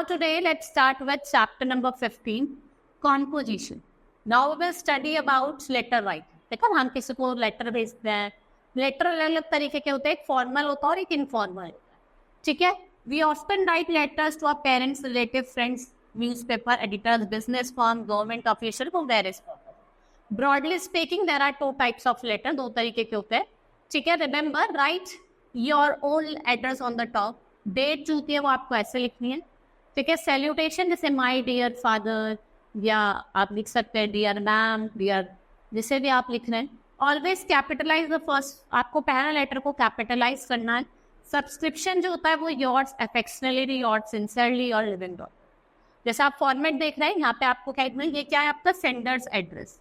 today let's start with chapter number 15, composition. Now we will study about letter writing. देखो हम किसी को letter भेजते हैं, लेटर अलग अलग तरीके के होते हैं, एक फॉर्मल होता है और एक इनफॉर्मल होता है. ठीक है. We often write letters to our parents, relatives, friends, newspaper editors, business firm, government official for various purposes. Broadly speaking, there are two types of letter. दो तरीके के होते हैं. ठीक है. Remember, write your own address on the top. Date जो होती है वो आपको ऐसे लिखनी है. ठीक है. सैल्यूटेशन जैसे माय डियर फादर, या आप लिख सकते हैं डियर मैम, डियर, जिसे भी आप लिख रहे हैं. Always capitalise the first. आपको पहला लेटर को कैपिटलाइज करना है. सब्सक्रिप्शन जो होता है वो योर्स अफेक्शनली, योर्स सिंसियरली और लिविंग डॉट. जैसे आप फॉर्मेट देख रहे हैं, यहाँ पे आपको क्या लिखना है, ये क्या है आपका सेंडर्स एड्रेस.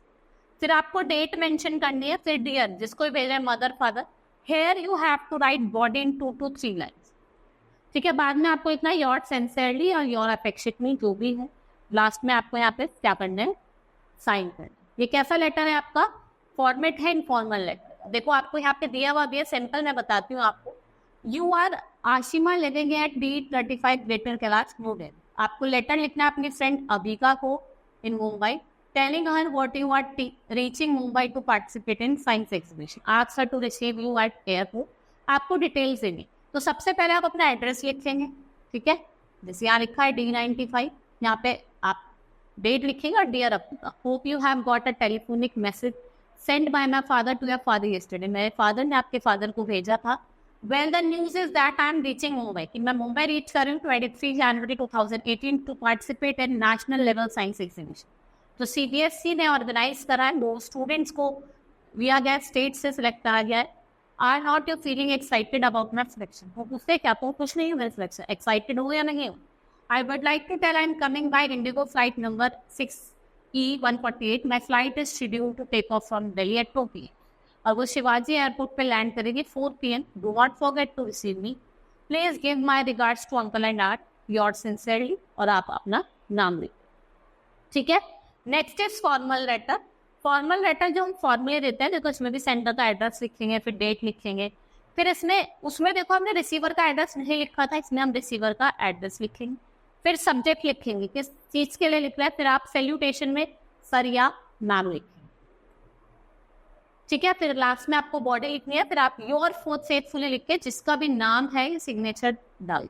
फिर आपको डेट मेंशन करनी है. फिर डियर, जिसको भेज रहे हैं mother father. Here you have to write body in 2 to 3 lines. ठीक है. बाद में आपको लिखना है योर सिंसियरली और योर अफेक्शनेटली, जो भी है. लास्ट में आपको यहाँ पे क्या करना है, साइन करना है. ये कैसा लेटर है आपका, फॉर्मेट है इनफॉर्मल लेटर. देखो आपको यहाँ पे दिया हुआ भी है, सिंपल मैं बताती हूँ आपको. You are Ashima living at D35 Greater Kailash New. आपको लेटर लिखना है अपनी फ्रेंड अबिका को in Mumbai, telling her what you are reaching Mumbai to participate in science exhibition, ask her to receive you at airport. आपको डिटेल्स देंगे. तो सबसे पहले आप अपना एड्रेस लिखेंगे. ठीक है. जैसे यहाँ लिखा है D95, यहाँ पे आप डेट लिखेंगे और dear Abika, hope you have got a telephonic message send by my father to your father yesterday. मेरे फादर ने आपके फादर को भेजा था. Well the news is that I am reaching Mumbai, कि मैं मुंबई रीच कर रही हूँ 23 January 2018 to participate in national level science exhibition. तो CBSE ने ऑर्गेनाइज करा है. 2 स्टूडेंट्स को दिया गया, स्टेट से सिलेक्ट करा गया है. Are not you feeling excited about my selection. वो पूछते क्या, तो कुछ नहीं हो मेरे सिलेक्शन, एक्साइटेड हो या नहीं हो. I would like to tell I am coming by IndiGo flight number 6E148. My flight is scheduled to take off from Delhi at 2 PM. और वो शिवाजी एयरपोर्ट पे लैंड करेगी 4 PM. Do not forget to receive me. Please give my regards to uncle and aunt, your sincerely. और आप अपना नाम लिख. ठीक है. Next is formal letter. Formal letter जो हम फॉर्मली देते हैं, देखो इसमें भी सेंडर का एड्रेस लिखेंगे, फिर डेट लिखेंगे. फिर उसमें देखो हमने रिसीवर का एड्रेस नहीं लिखा था, इसमें हम रिसीवर का एड्रेस लिखेंगे. फिर सब्जेक्ट लिखेंगे, किस चीज के लिए लिख रहे हैं. फिर आप सैल्यूटेशन में सर या मैम लिखेंगे. ठीक है. फिर लास्ट में आपको बॉडी लिखनी है. फिर आप योर फेथफुली लिख के जिसका भी नाम है सिग्नेचर डाल.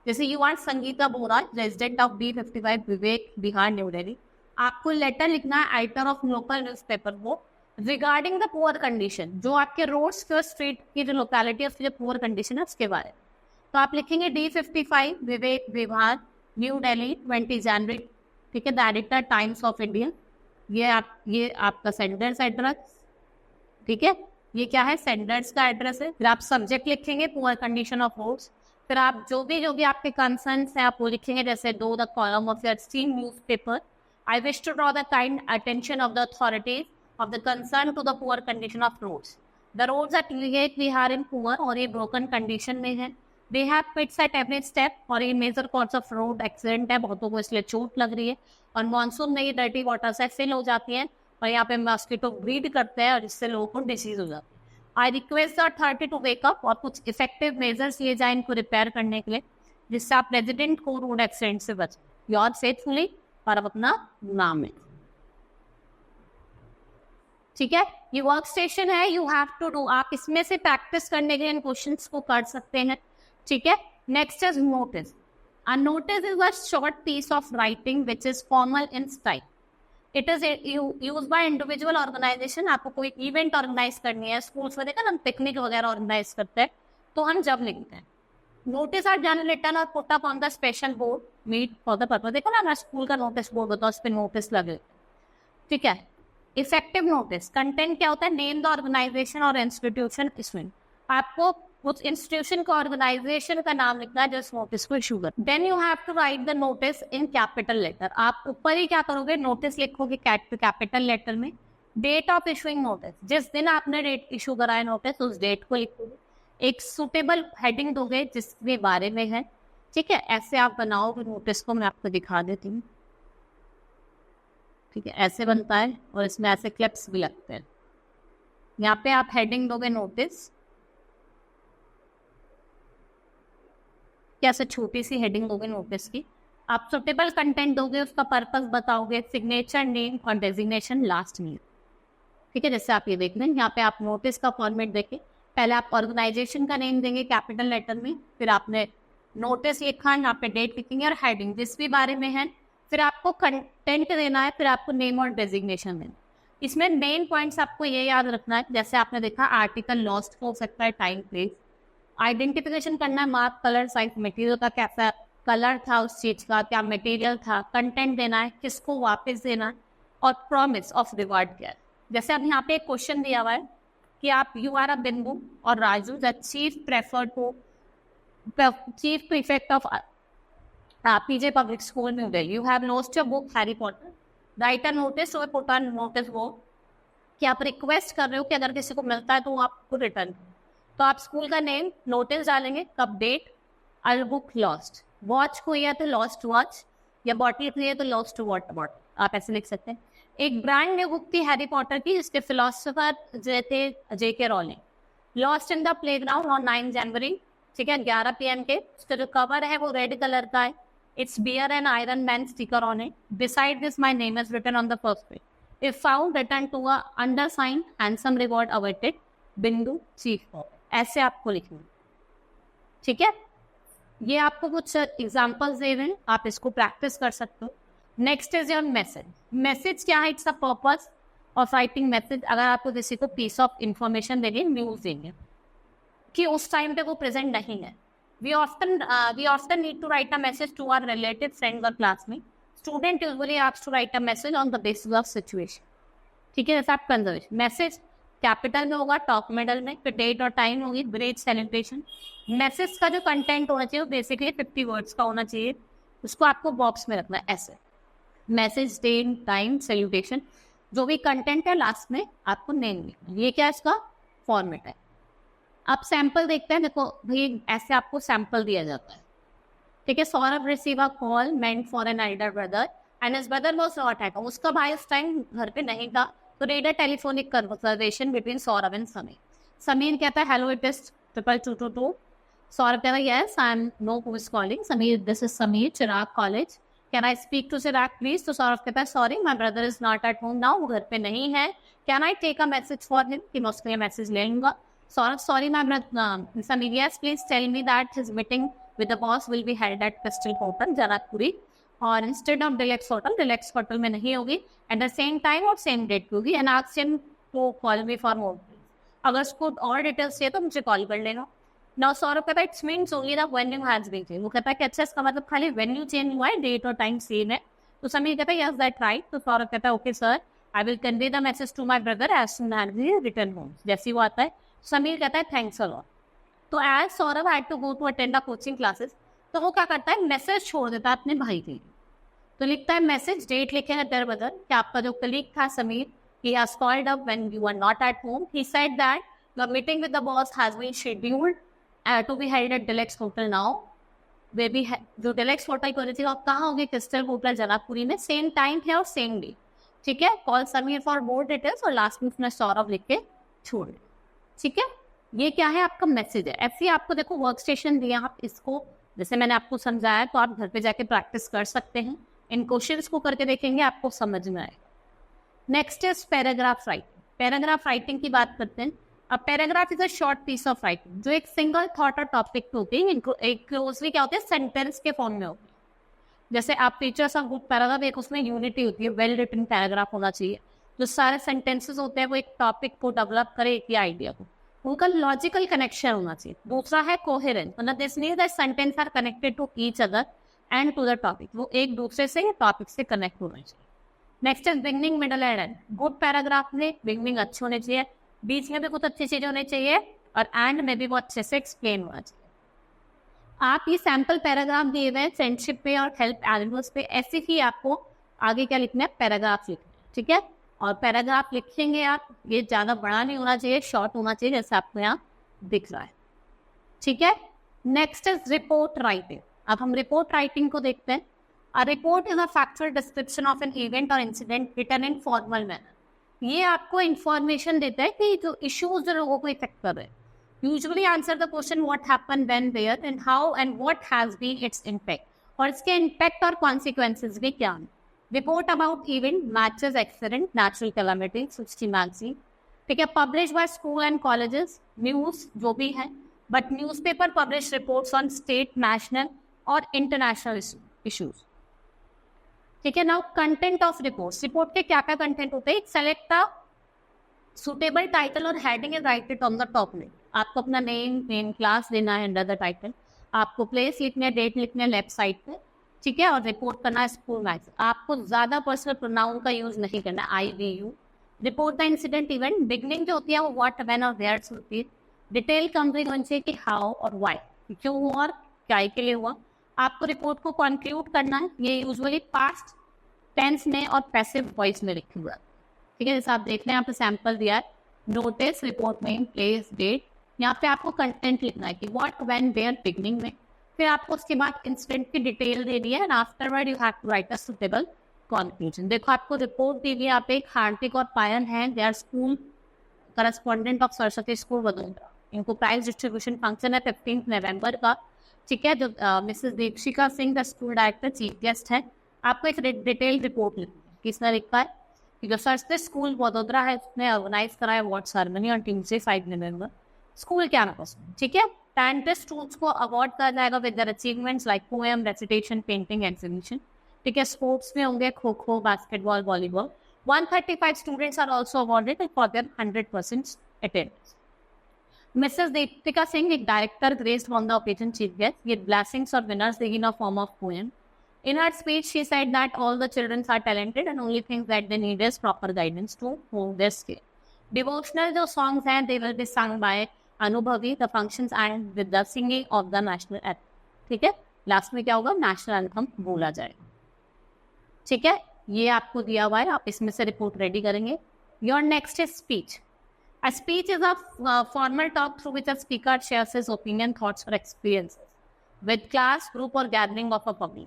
जैसे you are Sangeeta Bora, resident of D55 Vivek Bihar new Delhi. आपको लेटर लिखना है एडिटर ऑफ लोकल न्यूज़पेपर को रिगार्डिंग द पुअर कंडीशन, जो आपके रोड्स के स्ट्रीट की जो लोकेलिटी है उसकी जो पुअर कंडीशन है उसके बारे में. तो आप लिखेंगे D55 विवेक बिहार न्यू दिल्ली 20 जनवरी. ठीक है. The editor times of India. ये आपका सेंडर्स एड्रेस. ठीक है. ये क्या है, सेंडर्स का एड्रेस है. फिर आप सब्जेक्ट लिखेंगे पुअर कंडीशन ऑफ रोड्स. फिर आप जो भी आपके कंसर्न्स हैं आप वो लिखेंगे. जैसे दो the column of your steam newspaper, I wish to draw the kind attention of the authorities of the concern to the poor condition of roads. The roads at Lehigh Bihar in poor और ये broken condition में है. They have pits at every step और ये major cause of road accident है. बहुतों को इसलिए चोट लग रही है. और मानसून में ये डर्टी वाटर से फिल हो जाती है और यहाँ पे मॉस्किटो ब्रीड करते हैं और जिससे लोगों को डिसीज हो जाती है. I request the authority to wake up और कुछ इफेक्टिव मेजर्स लिए जाए इनको रिपेयर करने के लिए, जिससे आप रेजिडेंट को रोड एक्सीडेंट से बचें. योर फेथफुली और अब अपना नाम है. ठीक है. ये वर्क स्टेशन है, यू हैव टू डू. आप इसमें से प्रैक्टिस करने के लिए इन क्वेश्चंस को कर सकते हैं. ठीक है. Next is notice. A notice is a short piece of writing which is formal in style. It is used by individual organisation. आपको कोई इवेंट ऑर्गेनाइज करनी है, स्कूल्स में देखा हम पिकनिक वगैरह ऑर्गेनाइज करते हैं, तो हम जब लिखते हैं. नोटिस आर जनरली रिटन और put up on the special board meet for the purpose. देखो ना स्कूल का नोटिस बोर्ड होता है, उस पर नोटिस लगे. ठीक है. इफेक्टिव नोटिस कंटेंट क्या होता है, नेम द ऑर्गेनाइजेशन और इंस्टीट्यूशन. इसमें आपको उस इंस्टीट्यूशन का ऑर्गेनाइजेशन का नाम लिखना है जिस नोटिस को इशू कर. Then you have to write the notice in capital letter. आप ऊपर ही क्या करोगे, नोटिस लिखोगे कैपिटल लेटर में. डेट ऑफ इशूइंग नोटिस, जिस दिन आपने डेट इशू कराया नोटिस उस डेट को लिखोगे. एक सुटेबल हेडिंग दोगे जिसके बारे में है. ठीक है. ऐसे आप बनाओगे नोटिस को, मैं आपको दिखा देती हूँ. ठीक है. ऐसे बनता है और इसमें ऐसे क्लिप्स भी लगते हैं. यहाँ पे आप हेडिंग दोगे नोटिस, कैसे छोटी सी हेडिंग दोगे नोटिस की. आप सुटेबल कंटेंट दोगे, उसका पर्पस बताओगे, सिग्नेचर नेम और डेजिग्नेशन लास्ट में। ठीक है, जैसे आप ये देख रहे हैं यहाँ पे आप नोटिस का फॉर्मेट देखें, पहले आप ऑर्गेनाइजेशन का नेम देंगे कैपिटल लेटर में, फिर आपने नोटिस लिखा, यहाँ पे डेट लिखेंगे और हेडिंग जिस भी बारे में है, फिर आपको कंटेंट देना है, फिर आपको नेम और डेजिग्नेशन देना। इसमें मेन पॉइंट्स आपको ये याद रखना है, जैसे आपने देखा आर्टिकल लॉस्ट हो सकता है, टाइम प्लेस, आइडेंटिफिकेशन करना है, मार्क, कलर, साइज, मटेरियल का कैसा कलर था उस चीज का, क्या मटेरियल था, कंटेंट देना है, किसको वापस देना है, और प्रॉमिस ऑफ रिवार्ड क्या है। जैसे अब यहाँ पे एक क्वेश्चन दिया हुआ है कि आप यू आर अ बिंदु और Raju the chief preferred to chief prefect of PJ public school new Delhi, you have lost your book Harry Potter, write a notice और पुट ऑन नोटिस बोर्ड कि आप रिक्वेस्ट कर रहे हो कि अगर किसी को मिलता है तो आपको रिटर्न। तो आप स्कूल का नेम, नोटिस डालेंगे, कब date, a book lost, watch को या तो लॉस्ट वॉच, या बॉटल को या तो लॉस्ट वाटर बॉटल, आप ऐसे लिख सकते हैं। एक ब्रांड न्यू बुक थी हैरी पॉटर की, जिसके फिलोसोफर जो थे JK Rowling, lost in the playground on 9 January, ठीक है, 11 PM के। उसका जो कवर है वो रेड कलर का है, it's bear and Iron Man sticker on it, beside this my name is written on the first page, if found return to a undersign, handsome reward awaited, Bindu chief. ऐसे आपको लिखना, ठीक है। ये आपको कुछ एग्जांपल्स दे रहे हैं, आप इसको प्रैक्टिस कर सकते हो। Next is your message. Message क्या है? It's a purpose of writing message. अगर आपको किसी को पीस ऑफ इंफॉर्मेशन देनी है, न्यूज देनी है कि उस टाइम पे वो प्रेजेंट नहीं है, we often need to write a message to our relatives, friends और classmates. Student usually asked to write a message on the basis of situation. ठीक है, जैसे आप कंजर्वेशन, मैसेज कैपिटल में होगा, टॉप मिडल में, फिर डेट और टाइम होगी, ब्रेक, सेलिब्रेशन। मैसेज का जो कंटेंट होना चाहिए वो बेसिकली 50 वर्ड्स का होना चाहिए, उसको आपको बॉक्स में रखना है ऐसे, मैसेज, डेट, टाइम, सेलिब्रेशन, जो भी कंटेंट है लास्ट में आपको नेम लिखना। ये क्या इसका फॉर्मेट है। अब सैंपल देखते हैं, देखो भाई ऐसे आपको सैंपल दिया जाता है, ठीक है। Saurabh receive a call meant for an elder brother and his brother was not at home. उसका भाई उस टाइम घर पे नहीं था, तो read a telephonic conversation between Saurabh and Sameer. Sameer कहता है हेलो इट इज 2222। सौरभ कहता है yes I am know who is calling. Sameer this is Sameer, Chirag college, can I speak to Chirag please. तो सौरभ कहता है sorry my brother is not at home now, वो घर पे नहीं है, can I take a message for him, कि मैं उसके लिए मैसेज ले लूंगा। Saurabh, sorry, my brother. Sameer, yes, please tell me that his meeting with the boss will be held at Crystal Hotel, Janakpuri, और instead of Deluxe Hotel में नहीं होगी, at the same time और same date पे होगी, and ask him to call me for more. अगर उसको और डिटेल्स चाहिए तो मुझे कॉल कर लेना। Now सौरभ कहता है it's means only the venue has been change. वो कहता है कि अच्छा इसका मतलब खाली वेन्यू चेंज हुआ है, डेट और टाइम सेम है। तो समीर कहता है यस दैट राइट। तो सौरभ कहता है okay sir, I will convey the message to my brother as soon as he return home. जैसे ही वो आता है समीर कहता है थैंक्स अ लॉट। तो as Saurabh had to go to attend the coaching classes, तो वो क्या करता है मैसेज छोड़ देता है अपने भाई के लिए। तो लिखता है मैसेज, डेट लिखे है देयर ब्रदर, कि आपका जो कलीग था Sameer, he has called up when you are not at home. He said that the meeting with the boss has been scheduled to be held at Deluxe Hotel now. वे भी जो Deluxe Hotel को रही थी आप कहाँ होगी, crystal hotel Janakpuri में, same time है और सेम डे, ठीक है। Call Sameer for more details, और लास्ट में उसने सौरभ लिख के छोड़ दिया, ठीक है। ये क्या है आपका मैसेज है। ऐसे आपको देखो वर्क स्टेशन दिया, आप इसको जैसे मैंने आपको समझाया तो आप घर पे जाके प्रैक्टिस कर सकते हैं, इन क्वेश्चंस को करके देखेंगे आपको समझ में आएगा। Next is paragraph writing. Paragraph writing की बात करते हैं। अब paragraph is a short piece of writing जो एक सिंगल थॉट और टॉपिक पे होती है, एक क्लोजली क्या होते हैं सेंटेंस के फॉर्म में होती है। जैसे आप फीचर्स ऑफ गुड पैराग्राफ, एक उसमें यूनिटी होती है, वेल रिटन पैराग्राफ होना चाहिए, जो सारे सेंटेंसेस होते हैं वो एक टॉपिक को डेवलप करे, एक आइडिया को, उनका लॉजिकल कनेक्शन होना चाहिए। दूसरा है कोहेरेंस, मतलब this means that sentence are connected to each other and to the topic, वो एक दूसरे से टॉपिक से कनेक्ट होना चाहिए। Next is beginning, middle and end. Good paragraph में बिगनिंग अच्छे होने चाहिए, बीच में भी कुछ अच्छी चीजें होनी चाहिए, और एंड में भी वो अच्छे से एक्सप्लेन होना चाहिए। आप ये सैम्पल पैराग्राफ दिए हुए हैं फ्रेंडशिप पे और हेल्प एनिमल्स पे, ऐसे ही आपको आगे क्या लिखना है, पैराग्राफ लिखना है, ठीक है। और पैराग्राफ लिखेंगे आप, ये ज़्यादा बड़ा नहीं होना चाहिए, शॉर्ट होना चाहिए, जैसे आपको यहाँ दिख रहा है, ठीक है। Next is report writing. अब हम रिपोर्ट राइटिंग को देखते हैं। A report is a factual description of an event or incident written in formal manner. ये आपको इंफॉर्मेशन देता है कि जो इश्यूज जो लोगों को इफेक्ट कर रहे हैं। Usually answer the question what happen when where and how and what has been its impact. और इसके इम्पैक्ट और कॉन्सिक्वेंसेज भी क्या हैं। Report about event matches accident natural calamity 60 magazine, ठीक है, publish by school and colleges, news जो भी है, but newspaper publish reports on state, national और इंटरनेशनल इश्यूज, ठीक है। Now content of reports, report के क्या क्या कंटेंट होते हैं, सेलेक्ट अ सुटेबल टाइटल और heading and right it on the top में। आपको अपना नेम क्लास देना है अंडर द टाइटल, आपको प्लेस लिखना है, डेट लिखना है लेफ्ट साइड पे, ठीक है, और रिपोर्ट करना है स्कूल मैच। आपको ज्यादा पर्सनल प्रोनाउन का यूज नहीं करना, I V U. Report the incident event, beginning जो होती है वो व्हाट व्हेन और वेयर होती है। डिटेल कवरिंग होनी चाहिए कि हाउ और व्हाई, क्यों हुआ और क्या के लिए हुआ। आपको रिपोर्ट को कंक्लूड करना है, ये यूजुअली पास्ट टेंस में और पैसिव वॉइस में लिखा हुआ है, ठीक है। जैसे आप देख रहे हैं यहाँ पे सैंपल दिया है, notice, report name, place, date. यहाँ पे आपको कंटेंट लिखना है कि व्हाट व्हेन वेयर बिगनिंग में, फिर आपको उसके बाद इंसिडेंट की डिटेल दे दी है and afterward you have to write a suitable conclusion. देखो आपको रिपोर्ट दी हुई है, यहाँ पे एक हार्दिक और पायल हैं, they are school correspondent of Saraswati school Vadodara. इनको प्राइज डिस्ट्रीब्यूशन फंक्शन है 15 नवंबर का, ठीक है। जो Mrs Dikshika Singh the school director chief guest है। आपको एक डिटेल रिपोर्ट लिखनी है, किसने लिखा है कि जो सरस्वती स्कूल वडोदरा है उसने ऑर्गेनाइज कराया award ceremony on Tuesday 5 November. School क्या ना पसंद, ठीक है। टैलेंटेड स्टूडेंट्स को अवार्ड दिया जाएगा with their achievements like poem, recitation, painting, exhibition, ठीक है। स्पोर्ट्स में होंगे kho kho, basketball, volleyball. 135 students are also awarded for their 100% attendance. Mrs. Deepika Singh, एक director, graced on the occasion chief guest, with blessings or winners in a form of poem. In her speech, she said that all the children are talented and only things that they need is proper guidance to hone their skill. Devotional जो songs हैं, they will be sung by Anubhavi. The functions end with the singing of the national anthem. ठीक है, last में क्या होगा, national anthem बोला जाएगा, ठीक है। ये आपको दिया हुआ है, आप इसमें से रिपोर्ट रेडी करेंगे। Your next is speech. A speech is a formal talk through which a speaker shares his opinion, thoughts or experiences with class, group or gathering of a public.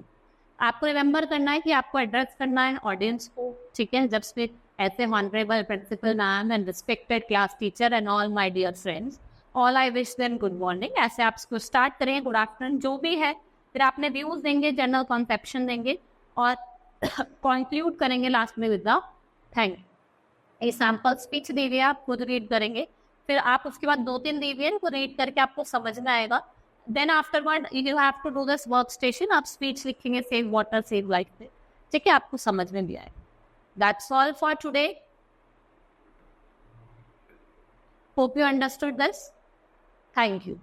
आपको रिमेंबर करना है कि आपको address करना है audience को, ठीक है। जब से ऐसे honourable principal ma'am and respected class teacher and all my dear friends, all I wish them good morning, ऐसे आप इसको स्टार्ट करें, गुड आफ्टरनून जो भी है। फिर आपने व्यूज देंगे, जनरल कॉन्सेप्शन देंगे और कंक्लूड करेंगे लास्ट में विद द थैंक यू। ये सैम्पल स्पीच दी हुई है, आप खुद रीड करेंगे, फिर आप उसके बाद 2-3 दी हुई है, उनको रीड करके आपको समझ में आएगा। Then afterward you have to do this work station, आप स्पीच लिखेंगे सेव वाटर सेव लाइफ पे, ठीक है, आपको समझ में भी आएगा। That's all for today, hope you understood this, thank you.